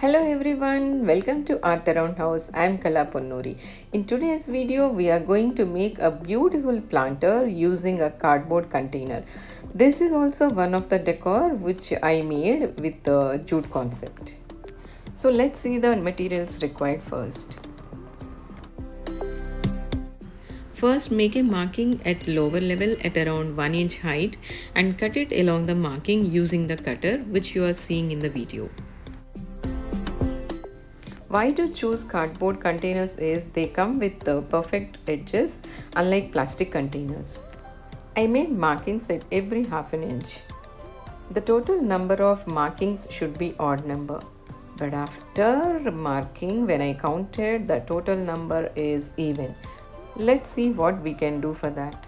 Hello everyone, welcome to Art Around House. I am Kala Ponnuri. In today's video, we are going to make a beautiful planter using a cardboard container. This is also one of the decor which I made with the jute concept. So let's see the materials required first. First, make a marking at lower level at around 1 inch height and cut it along the marking using the cutter which you are seeing in the video. Why to choose cardboard containers is they come with the perfect edges unlike plastic containers. I made markings at every half an inch. The total number of markings should be odd number. But after marking, when I counted, the total number is even. Let's see what we can do for that.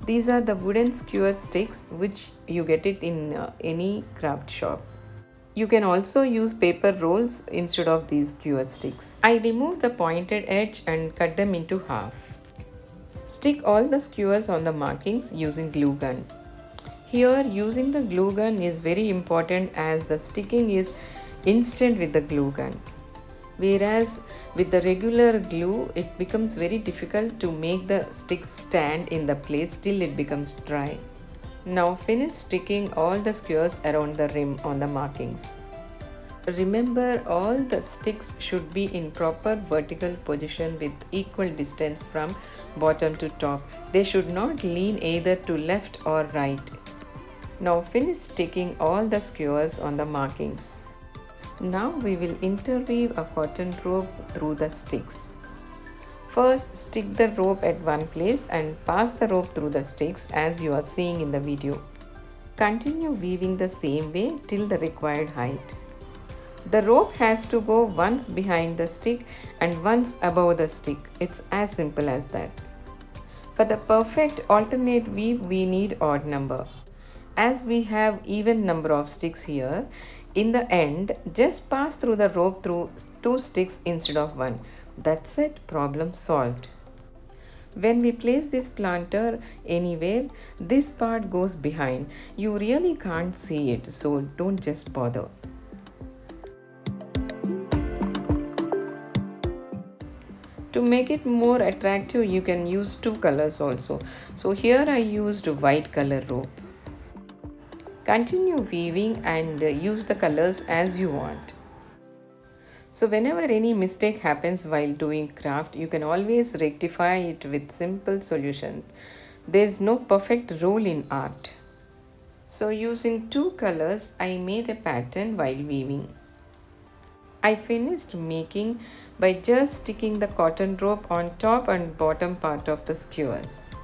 These are the wooden skewer sticks which you get it in any craft shop. You can also use paper rolls instead of these skewer sticks. I removed the pointed edge and cut them into half. Stick all the skewers on the markings using glue gun. Here using the glue gun is very important as the sticking is instant with the glue gun. Whereas with the regular glue it becomes very difficult to make the sticks stand in the place till it becomes dry. Now finish sticking all the skewers around the rim on the markings. Remember, all the sticks should be in proper vertical position with equal distance from bottom to top. They should not lean either to left or right. Now finish sticking all the skewers on the markings. Now we will interweave a cotton rope through the sticks. First, stick the rope at one place and pass the rope through the sticks as you are seeing in the video. Continue weaving the same way till the required height. The rope has to go once behind the stick and once above the stick. It's as simple as that. For the perfect alternate weave, we need odd number. As we have even number of sticks here, in the end, just pass through the rope through 2 sticks instead of 1. That's it, problem solved. When we place this planter anywhere, this part goes behind. You really can't see it, so don't just bother. To make it more attractive, you can use 2 colors also. So here I used white color rope. Continue weaving and use the colors as you want. So whenever any mistake happens while doing craft, you can always rectify it with simple solutions. There is no perfect rule in art. So using 2 colors, I made a pattern while weaving. I finished making by just sticking the cotton rope on top and bottom part of the skewers.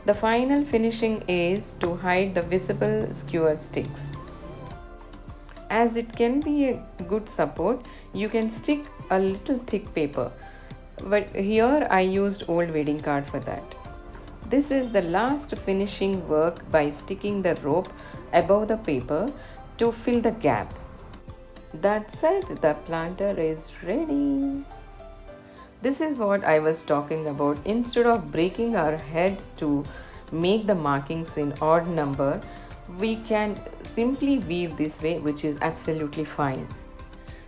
The final finishing is to hide the visible skewer sticks. As it can be a good support, you can stick a little thick paper. But here I used old wedding card for that. This is the last finishing work by sticking the rope above the paper to fill the gap. That's it, the planter is ready. This is what I was talking about. Instead of breaking our head to make the markings in odd number, we can simply weave this way, which is absolutely fine.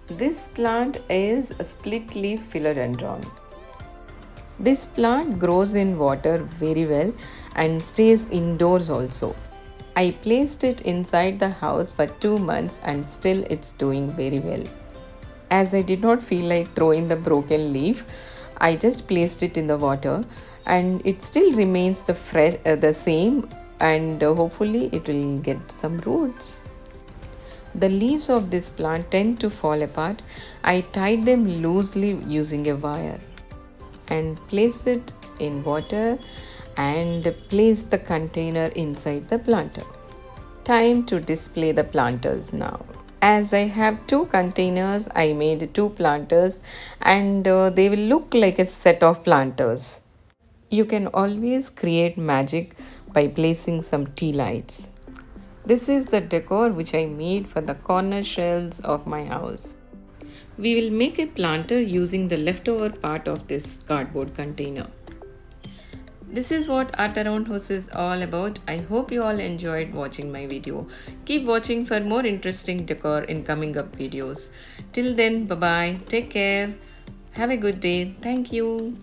This plant is a split leaf philodendron. This plant grows in water very well and stays indoors also. I placed it inside the house for 2 months and still it's doing very well. As I did not feel like throwing the broken leaf, I just placed it in the water and it still remains the same and hopefully it will get some roots. The leaves of this plant tend to fall apart. I tied them loosely using a wire and place it in water and place the container inside the planter. Time to display the planters now. As I have 2 containers, I made 2 planters and they will look like a set of planters. You can always create magic by placing some tea lights. This is the decor which I made for the corner shelves of my house. We will make a planter using the leftover part of this cardboard container. This is what Art Around House is all about. I hope you all enjoyed watching my video. Keep watching for more interesting decor in coming up videos. Till then, bye bye. Take care. Have a good day. Thank you.